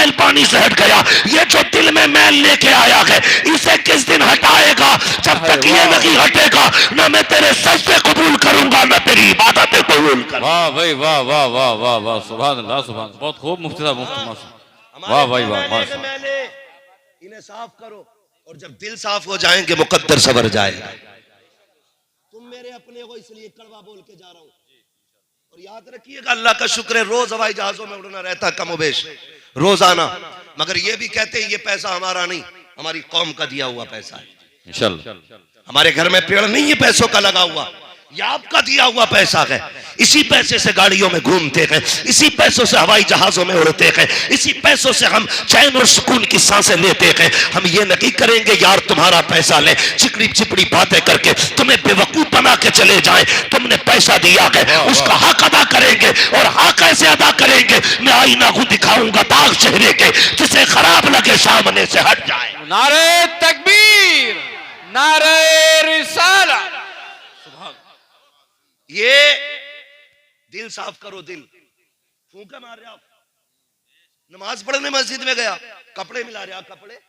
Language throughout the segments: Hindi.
मैल पानी से हट गया। ये जो दिल में मैल लेके आया है इसे किस दिन हटाएगा? जब तक ये नहीं हटेगा ना मैं तेरे सजदे कबूल करूंगा ना तेरी इबादतें कबूल करूंगा। वाह भाई वाह वाह वाह वाह वाह, सुभान अल्लाह सुभान। बहुत खूब मुफ्ती साहब, मुफ्ती। वाह भाई वाह, मैंने इन्हें साफ करो और जब दिल साफ हो जाएंगे मुकद्दर सवर जाएगा। तुम मेरे अपने हो इसलिए कड़वा बोल के जा रहा हूं। और याद रखिएगा अल्लाह का शुक्र है रोज हवाई जहाजों में उड़ना रहता कमोबेश रोजाना। मगर ये भी कहते हैं ये पैसा हमारा नहीं, हमारी कौम का दिया हुआ पैसा है। इंशाअल्लाह हमारे घर में पेड़ नहीं है पैसों का लगा हुआ, ये आपका दिया हुआ पैसा है। इसी पैसे से गाड़ियों में घूमते हैं, इसी पैसों से हवाई जहाजों में उड़ते हैं, इसी पैसों से हम चैन और सुकून की सांसें लेते हैं। हम ये नहीं करेंगे यार तुम्हारा पैसा ले चिकड़ी चिपड़ी बातें करके तुम्हें बेवकूफ बना के चले जाए। तुमने पैसा दिया है उसका हक अदा करेंगे। और हक कैसे अदा करेंगे? मैं आईना को दिखाऊंगा दाग चेहरे के, जिसे खराब लगे सामने से हट जाए। नारे तकबीर, नारे रिसाला। ये दिल साफ करो। दिल फूंका मार रहे आप, नमाज पढ़ने मस्जिद में गया कपड़े मिला रहे आप, कपड़े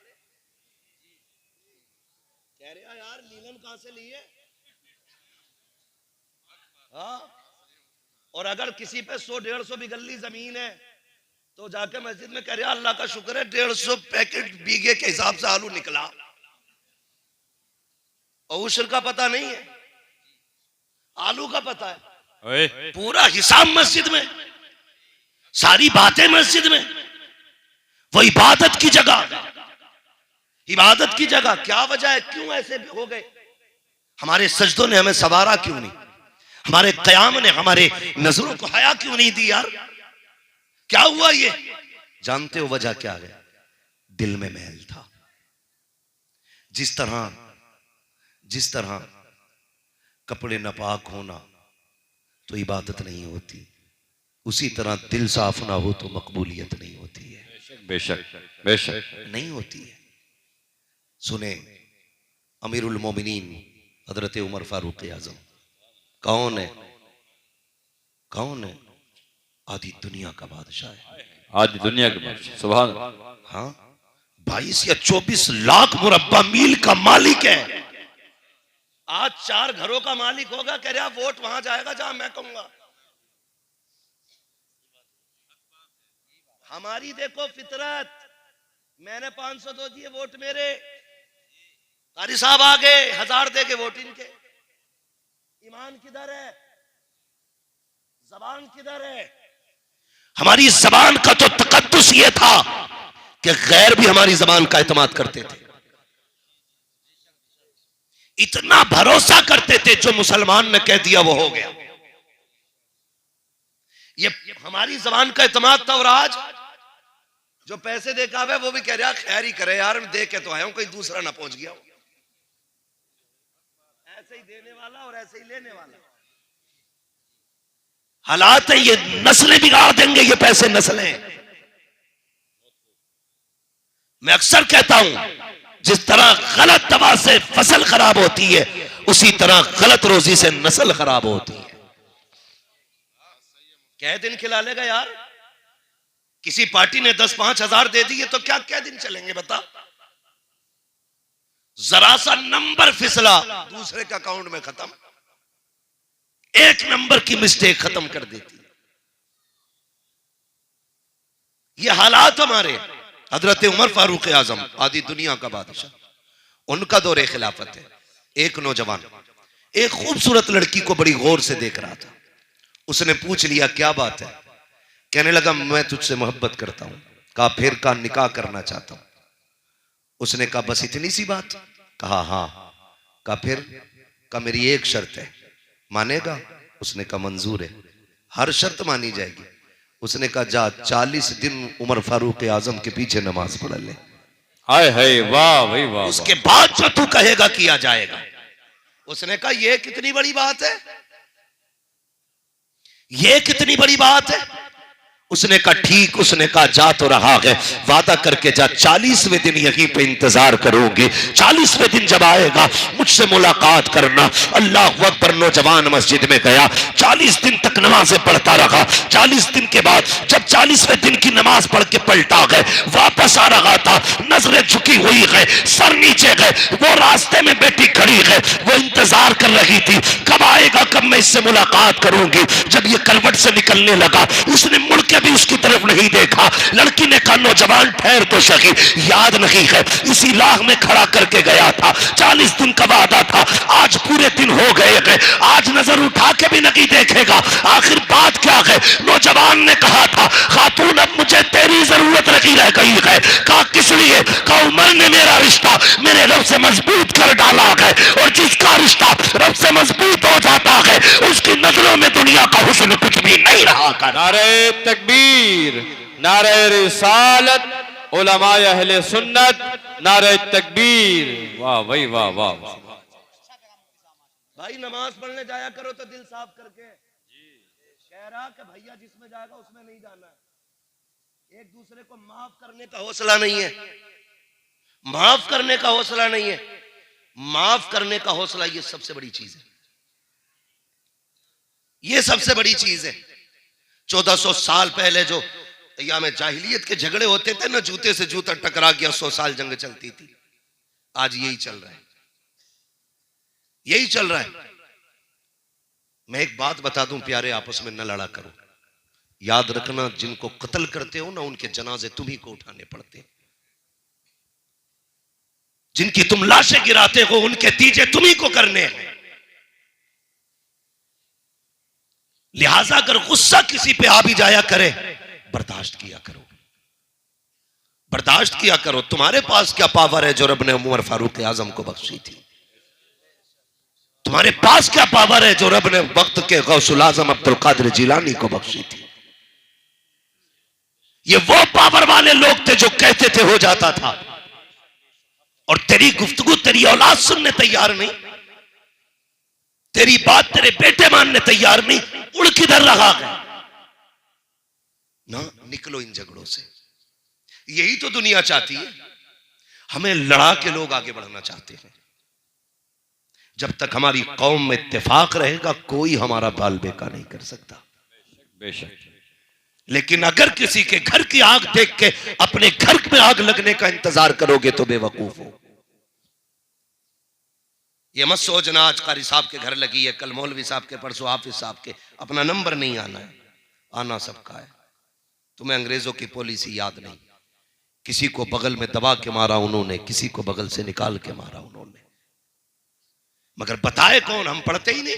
कह रहे यार लीलन कहां से लिए? हाँ, और अगर किसी पे 100-150 भी गली जमीन है तो जाके मस्जिद में कह रहे अल्लाह का शुक्र है 150 पैकेट बीघे के हिसाब से आलू निकला। और उशर का पता नहीं है, आलू का पता है। पूरा हिसाब मस्जिद में, सारी बातें मस्जिद में। वो इबादत की जगह, इबादत की जगह। क्या वजह है, क्यों ऐसे हो गए? हमारे सजदों ने हमें सवारा क्यों नहीं? हमारे कयाम ने हमारे नजरों को हया क्यों नहीं दी? यार क्या हुआ? ये जानते हो वजह क्या है? दिल में मैल था। जिस तरह कपड़े नापाक होना तो इबादत नहीं होती, उसी तरह दिल साफ ना हो तो मकबूलियत नहीं होती है। बेशक बेशक नहीं होती है। सुने अमीरुल मोमिनीन हजरत उमर फारूक आजम कौन है? कौन है? आधी दुनिया का बादशाह है। आधी दुनिया के बादशाह, सुभान अल्लाह। हाँ, 22 या 24 लाख मुरब्बा मील का मालिक है। आज 4 घरों का मालिक होगा। कह रहा वोट वहां जाएगा जहां मैं कहूंगा। हमारी देखो फितरत, मैंने 500 दो दिए वोट मेरे, कारी साहब आ गए 1000 दे के वोट इनके। ईमान किधर है? जबान किधर है? हमारी जबान का तो तकद्दुस ये था कि गैर भी हमारी जबान का एतमाद करते थे। इतना भरोसा करते थे जो मुसलमान ने कह दिया वो हो गया। ये हमारी जबान का एतमाद था। और आज जो पैसे दे का वो भी कह रहा खैर ही करे यार, दे के तो आया हूं, कोई दूसरा ना पहुंच गया। ऐसे ही देने वाला और ऐसे ही लेने वाला हालात है। ये नस्लें बिगाड़ देंगे ये पैसे, नस्लें। मैं अक्सर कहता हूं जिस तरह गलत दवा से फसल खराब होती है उसी तरह गलत रोजी से नस्ल खराब होती है। क्या दिन खिला लेगा यार? किसी पार्टी ने 10-5 हजार दे दिए तो क्या क्या दिन चलेंगे बता? जरा सा नंबर फिसला दूसरे का अकाउंट में खत्म। एक नंबर की मिस्टेक खत्म कर देती। ये हालात हमारे। हजरत उमर फारूक आजम आधी दुनिया का बादशाह, उनका दौरे खिलाफत है। एक नौजवान एक खूबसूरत लड़की को बड़ी गौर से देख रहा था। उसने पूछ लिया क्या बात है? कहने लगा मैं तुझसे मोहब्बत करता हूं। कहा फिर? का निकाह करना चाहता हूं। उसने कहा बस इतनी सी बात? कहा हाँ। कहा फिर? का मेरी एक शर्त है, मानेगा? उसने कहा मंजूर है, हर शर्त मानी जाएगी। उसने कहा जा 40 दिन उमर फारूक आजम के पीछे नमाज पढ़ ले। हाय हाय, वाह भाई वाह। उसके बाद जो तू कहेगा किया जाएगा। उसने कहा यह कितनी बड़ी बात है, यह कितनी बड़ी बात है। उसने कहा ठीक, उसने कहा जा तो रहा है, वादा करके जा 40वें दिन यहीं पे इंतजार करूंगी, 40वें दिन जब आएगा मुझसे मुलाकात करना। अल्लाह अकबर। नौजवान मस्जिद में गया, 40 दिन तक नमाजें पढ़ता रहा। 40 दिन के बाद जब 40वें दिन की नमाज पढ़ के पलटा गए, वापस आ रहा था, नजरें झुकी हुई है, सर नीचे गए, वो रास्ते में बेटी खड़ी है, वो इंतजार कर रही थी कब आएगा, कब मैं इससे मुलाकात करूंगी। जब ये करवट से निकलने लगा, उसने मुड़ के भी उसकी तरफ नहीं देखा। लड़की ने कहा नौजवान ठहर तो सही, याद नहीं है इसी राह में खड़ा करके गया था, 40 दिन का वादा था, आज पूरे दिन हो गए हैं, आज नजर उठा के भी नहीं देखेगा, आखिर बात क्या है। नौजवान ने कहा था खातून अब मुझे तेरी जरूरत नहीं रह गई है। कहा किस लिए? कहा उमर ने मेरा रिश्ता मेरे रब से मजबूत कर डाला है, और जिसका रिश्ता रब से मजबूत हो जाता है उसकी नजरों में दुनिया का हुस्न कुछ भी नहीं रहा कर। नारे तकबीर, नारे रिसालत, उलमाए अहले सुन्नत, नारे तकबीर। वाह भाई वाह वाह। भाई नमाज पढ़ने जाया करो तो दिल साफ करके। कह रहा कि भैया जिसमें जाएगा उसमें नहीं जाना, एक दूसरे को माफ करने का हौसला नहीं है, माफ करने का हौसला नहीं है, माफ करने का हौसला, ये सबसे बड़ी चीज है, ये सबसे बड़ी चीज है। 1400 साल पहले जो अय्याम जाहिलियत के झगड़े होते थे ना, जूते से जूता टकरा गया, 100 साल जंग चलती थी, आज यही चल रहा है, यही चल रहा है। मैं एक बात बता दूं प्यारे, आपस में न लड़ा करो, याद रखना जिनको कत्ल करते हो ना उनके जनाजे तुम्ही को उठाने पड़ते हैं, जिनकी तुम लाशें गिराते हो उनके तीजे तुम्ही को करने हैं। लिहाजा अगर गुस्सा किसी पे आ भी जाया करे, बर्दाश्त किया करो, बर्दाश्त किया करो। तुम्हारे पास क्या पावर है जो रब ने उमर फारूक आजम को बख्शी थी? तुम्हारे पास क्या पावर है जो रब ने वक्त के गौसुल आजम अब्दुल कादिर जिलानी को बख्शी थी? ये वो पावर वाले लोग थे जो कहते थे हो जाता था, और तेरी गुफ्तगू तेरी औलाद सुनने तैयार नहीं, तेरी बात तेरे बेटे मानने तैयार नहीं, उड़ किधर रहा है ना। निकलो इन झगड़ों से, यही तो दुनिया चाहती है, हमें लड़ा के लोग आगे बढ़ना चाहते हैं। जब तक हमारी कौम में इत्तेफाक रहेगा कोई हमारा बाल बेका नहीं कर सकता, बेशक। लेकिन अगर किसी के घर की आग देख के अपने घर में आग लगने का इंतजार करोगे तो बेवकूफ हो। ये मत सोचना आज कारी साहब के घर लगी है, कल मौलवी साहब के, परसों हाफिज साहब के, अपना नंबर नहीं आना है, आना सबका है। तुम्हें अंग्रेजों की पॉलिसी याद नहीं, किसी को बगल में दबा के मारा उन्होंने, किसी को बगल से निकाल के मारा उन्होंने, मगर बताए कौन? हम पढ़ते ही नहीं।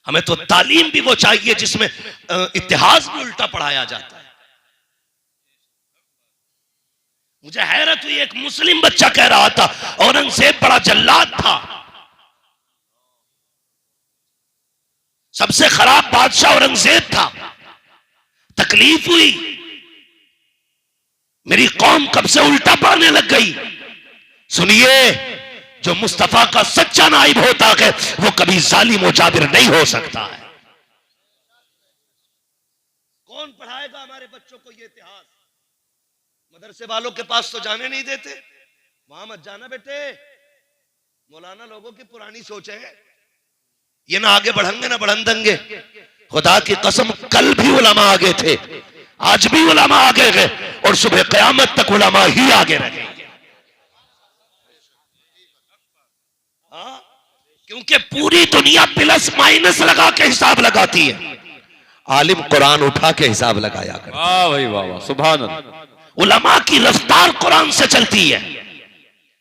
हमें तो तालीम भी वो चाहिए जिसमें इतिहास भी उल्टा पढ़ाया जाता है। मुझे हैरत हुई, एक मुस्लिम बच्चा कह रहा था औरंगजेब बड़ा जल्लाद था, सबसे खराब बादशाह औरंगजेब था। तकलीफ हुई, मेरी कौम कब से उल्टा पढ़ने लग गई। सुनिए, जो मुस्तफा का सच्चा नाइब होता है वो कभी जालिम और जाबिर नहीं हो सकता है। कौन पढ़ाएगा हमारे बच्चों को ये इतिहास? मदरसे वालों के पास तो जाने नहीं देते, वहां मत जाना बेटे, मौलाना लोगों की पुरानी सोच है, ये ना आगे बढ़ेंगे ना बढ़न देंगे। खुदा की कसम कल भी उलमा आगे थे, आज भी उलमा आगे गए, और सुबह कयामत तक उलमा ही आगे रहेंगे। क्योंकि पूरी दुनिया प्लस माइनस लगा के हिसाब लगाती है, आलिम कुरान उठा के हिसाब लगाया कर। वाह भाई वाह वाह, सुभान अल्लाह। उलमा की रफ्तार कुरान से चलती है,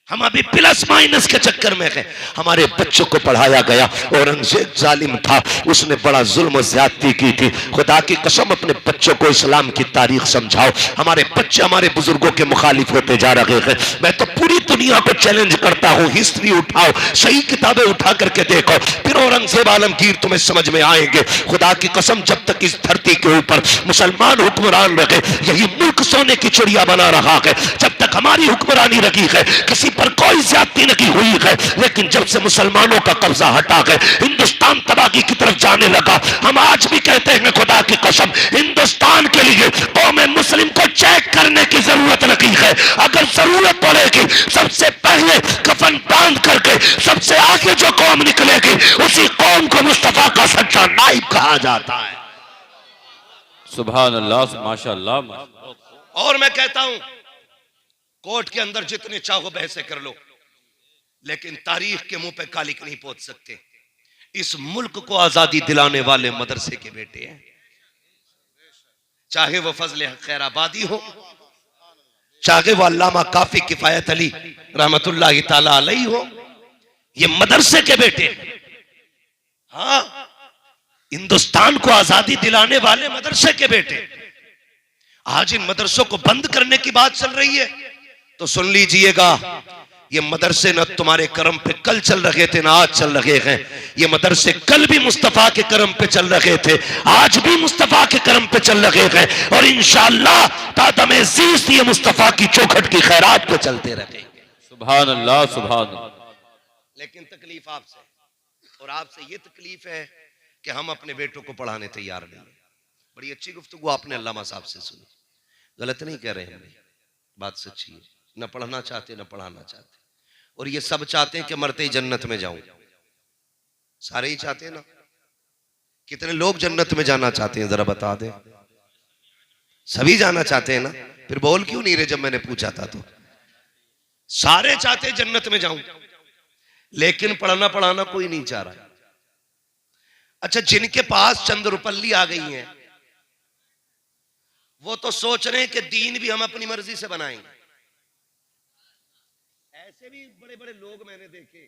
हम अभी प्लस माइनस के चक्कर में हैं। हमारे बच्चों को पढ़ाया गया औरंगजेब जालिम था, उसने बड़ा जुल्म ज्यादती की थी। खुदा की कसम अपने बच्चों को इस्लाम की तारीख समझाओ। हमारे बच्चे हमारे बुजुर्गों के मुखालिफ होते जा रहे हैं। मैं तो पूरी दुनिया को चैलेंज करता हूँ, हिस्ट्री उठाओ, सही किताबें उठा करके देखो, फिर औरंगजेब आलमगीर तुम्हें समझ में आएंगे। खुदा की कसम जब तक इस धरती के ऊपर मुसलमान हुक्मरान रहे, यही मुल्क सोने की चिड़िया बना रहा है। जब तक हमारी हुक्मरानी रखी है, किसी पर कोई ज्यादती नहीं हुई है, लेकिन जब से मुसलमानों का कब्जा हटा गए हिंदुस्तान तबाही की तरफ जाने लगा। हम आज भी कहते हैं खुदा की कसम, हिंदुस्तान के लिए कौम मुस्लिम को चेक करने की जरूरत नहीं है। अगर जरूरत पड़ेगी सबसे पहले कफन बांध करके सबसे आगे जो कौम निकलेगी उसी कौम को मुस्तफा का सच्चा नाइब कहा जाता है। सुभान अल्लाह, माशाअल्लाह। और मैं कहता हूं कोर्ट के अंदर जितने चाहो बहसे कर लो, लेकिन तारीख के मुंह पे कालिक नहीं पहुंच सकते। इस मुल्क को आजादी दिलाने वाले मदरसे के बेटे हैं, चाहे वो फजल खैराबादी हो, चाहे वो अल्लामा काफी किफायत अली रहमतुल्लाह ताला अलैहि हो, ये मदरसे के बेटे। हाँ, हिंदुस्तान को आजादी दिलाने वाले मदरसे के बेटे। आज इन मदरसों को बंद करने की बात चल रही है, तो सुन लीजिएगा, ये मदरसे न तुम्हारे करम पे कल चल रहे थे ना आज चल रहे हैं। ये मदरसे कल भी मुस्तफा के करम पे चल रहे थे, आज भी मुस्तफा के करम पे चल रहे हैं, और इंशाअल्लाह तादमे ज़ीस्त ये मुस्तफा की चौखट की खैरात पे चलते रहेंगे। सुभान अल्लाह, सुभान अल्लाह। लेकिन तकलीफ आपसे, और आपसे ये तकलीफ है कि हम अपने बेटों को पढ़ाने तैयार नहीं है। बड़ी अच्छी गुफ्तगू आपने अल्लामा साहब से सुनी, गलत नहीं कह रहे हैं, बात सच्ची है। न पढ़ना चाहते न पढ़ाना चाहते, और ये सब चाहते हैं कि मरते ही जन्नत में जाऊं। सारे ही चाहते हैं ना? कितने लोग जन्नत में जाना चाहते हैं जरा बता दें। सभी जाना चाहते हैं ना? फिर बोल क्यों नहीं रहे जब मैंने पूछा था तो? सारे चाहते हैं जन्नत में जाऊं, लेकिन पढ़ना पढ़ाना कोई नहीं चाह रहा। अच्छा, जिनके पास चंद रुपल्ली आ गई हैं वो तो सोच रहे हैं कि दीन भी हम अपनी मर्जी से बनाएंगे। ऐसे भी बड़े बड़े लोग मैंने देखे,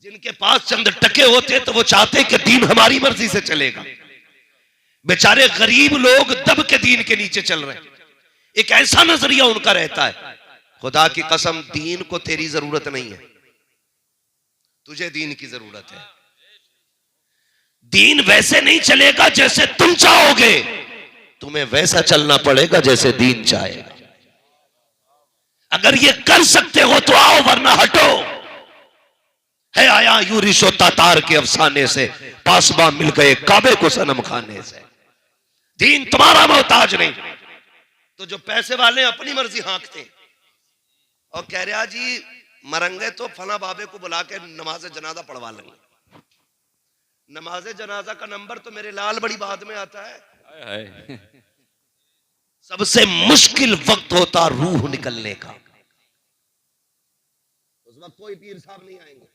जिनके पास चंद टके होते तो वो चाहते कि दीन हमारी मर्जी से चलेगा। बेचारे गरीब लोग दब के दीन के नीचे चल रहे हैं। एक ऐसा नजरिया उनका रहता है, खुदा की कसम दीन को तेरी जरूरत नहीं है, तुझे दीन की जरूरत है। दीन वैसे नहीं चलेगा जैसे तुम चाहोगे, तुम्हें वैसा चलना पड़ेगा जैसे दीन चाहेगा। अगर ये कर सकते हो तो आओ, वरना हटो। है आया यूरिशो तातार के अफसाने से, पासबा मिल गए काबे को सनम खाने से। दीन तुम्हारा मोहताज नहीं। तो जो पैसे वाले अपनी मर्जी हाँकते और कह रहा जी मरंगे तो फला बाबे को बुला के नमाज जनाजा पढ़वा लेंगे। नमाज जनाजा का नंबर तो मेरे लाल बड़ी बाद में आता है। सबसे मुश्किल वक्त होता रूह निकलने का, उस वक्त कोई पीर साहब नहीं आएंगे,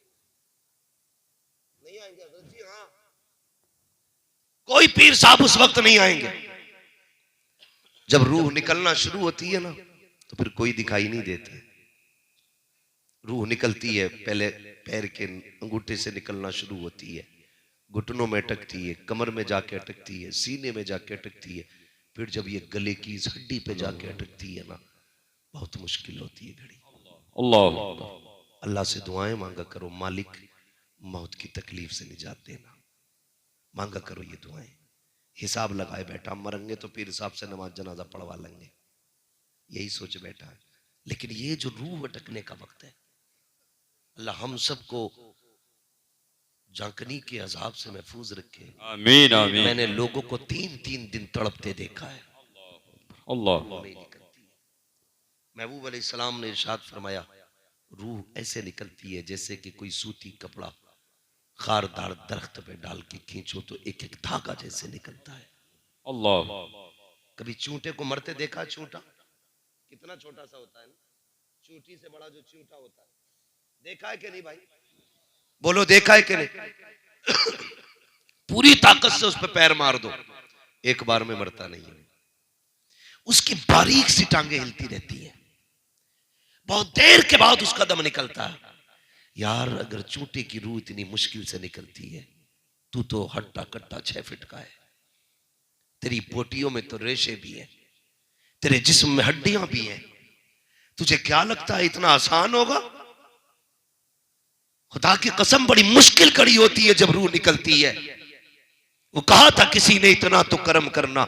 नहीं आएंगे जी, हाँ कोई पीर साहब उस वक्त नहीं आएंगे। जब रूह निकलना शुरू होती है ना तो फिर कोई दिखाई नहीं देते। रूह निकलती है, पहले पैर के अंगूठे से निकलना शुरू होती है, घुटनों में अटकती है, कमर में जाके अटकती है, सीने में जाके अटकती है, फिर जब ये गले की इस हड्डी पे जाके अटकती है ना, बहुत मुश्किल होती है घड़ी। अल्लाह अल्लाह से दुआएं मांगा करो, मालिक मौत की तकलीफ से निजात देना, मांगा करो ये दुआएं। हिसाब लगाए बैठा, मरेंगे तो पीर साहब से नमाज जनाजा पढ़वा लेंगे, यही सोच बैठा है। लेकिन ये जो रूह अटकने का वक्त है, अल्लाह हम सबको झांकनी के अजाब से महफूज रखे। आमीन आमीन। मैंने लोगों को 3-3 दिन तड़पते देखा है, अल्लाह। महबूब अलैहिस्सलाम ने इरशाद फरमाया, रूह ऐसे निकलती है जैसे कि कोई सूती कपड़ा खारदार दरख्त पे डाल के खींचो तो एक एक धागा जैसे निकलता है। अल्लाह। कभी चूंटे को मरते देखा? चूंटा कितना छोटा सा होता है ना, चूंटी से बड़ा जो चूंटा होता है, देखा है कि नहीं भाई? बोलो देखा है कि नहीं? पूरी ताकत से उस पर पैर मार दो, एक बार में मरता नहीं है। उसकी बारीक सी टांगे हिलती रहती है, बहुत देर के बाद उसका दम निकलता है। यार अगर चूंटे की रूह इतनी मुश्किल से निकलती है, तू तो हट्टा कट्टा 6 फीट का है, तेरी बोटियों में तो रेशे भी हैं, तेरे जिस्म में हड्डियां भी हैं, तुझे क्या लगता है इतना आसान होगा? खुदा की कसम बड़ी मुश्किल कड़ी होती है जब रूह निकलती है। वो कहा था किसी ने, इतना तो कर्म करना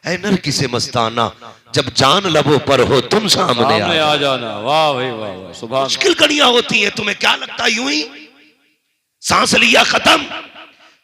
ऐ नरकी से मस्ताना, जब जान लबों पर हो तुम सामने आ जाना। वाह भाई वाह वाह, सुभान। मुश्किल घड़ियां होती हैं, तुम्हें क्या लगता है यूं ही सांस लिया खत्म?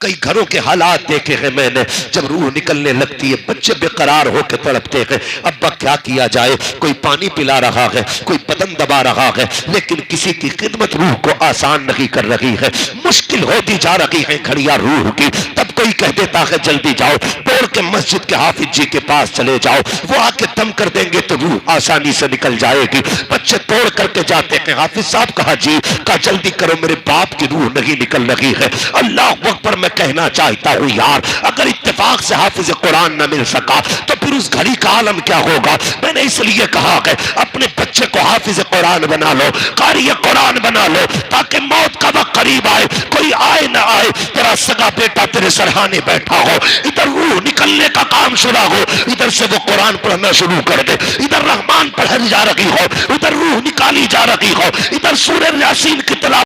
कई घरों के हालात देखे हैं मैंने, जब रूह निकलने लगती है बच्चे बेकरार होकर तड़पते हैं, अब्बा क्या किया जाए, कोई पानी पिला रहा है, कोई बदन दबा रहा है, लेकिन किसी की खिदमत रूह को आसान नहीं कर रही है, मुश्किल होती जा रही है घड़ियां रूह की। तब कोई कह देता है जल्दी जाओ, दौड़ के मस्जिद के हाफिज जी के पास चले जाओ, वो आके दम कर देंगे तो रूह आसानी से निकल जाएगी। बच्चे तोड़ करके जाते हैं, हाफिज साहब कहा जी, कहा जल्दी करो मेरे बाप की रूह नहीं निकल रही है। अल्लाह अकबर, मैं कहना चाहता हूं यार, अगर इत्तेफाक से हाफिज कुरान न मिल सका तो फिर उस घड़ी का आलम क्या होगा। मैंने इसलिए कहा है अपने बच्चे को हाफिज कुरान बना लो, कारी कुरान बना लो, ताकि मौत का वक्त करीब आए, कोई आए ना आए, तेरा सगा बेटा तेरे सरहाने बैठा हो, इधर रूह निकलने का काम शुरू हो, इधर से वो कुरान पढ़ना शुरू कर दे, इधर रहमान पढ़ाई जा रही हो, उधर रूह निकाली जा रही हो, इधर सूरह यासीन की तिलावत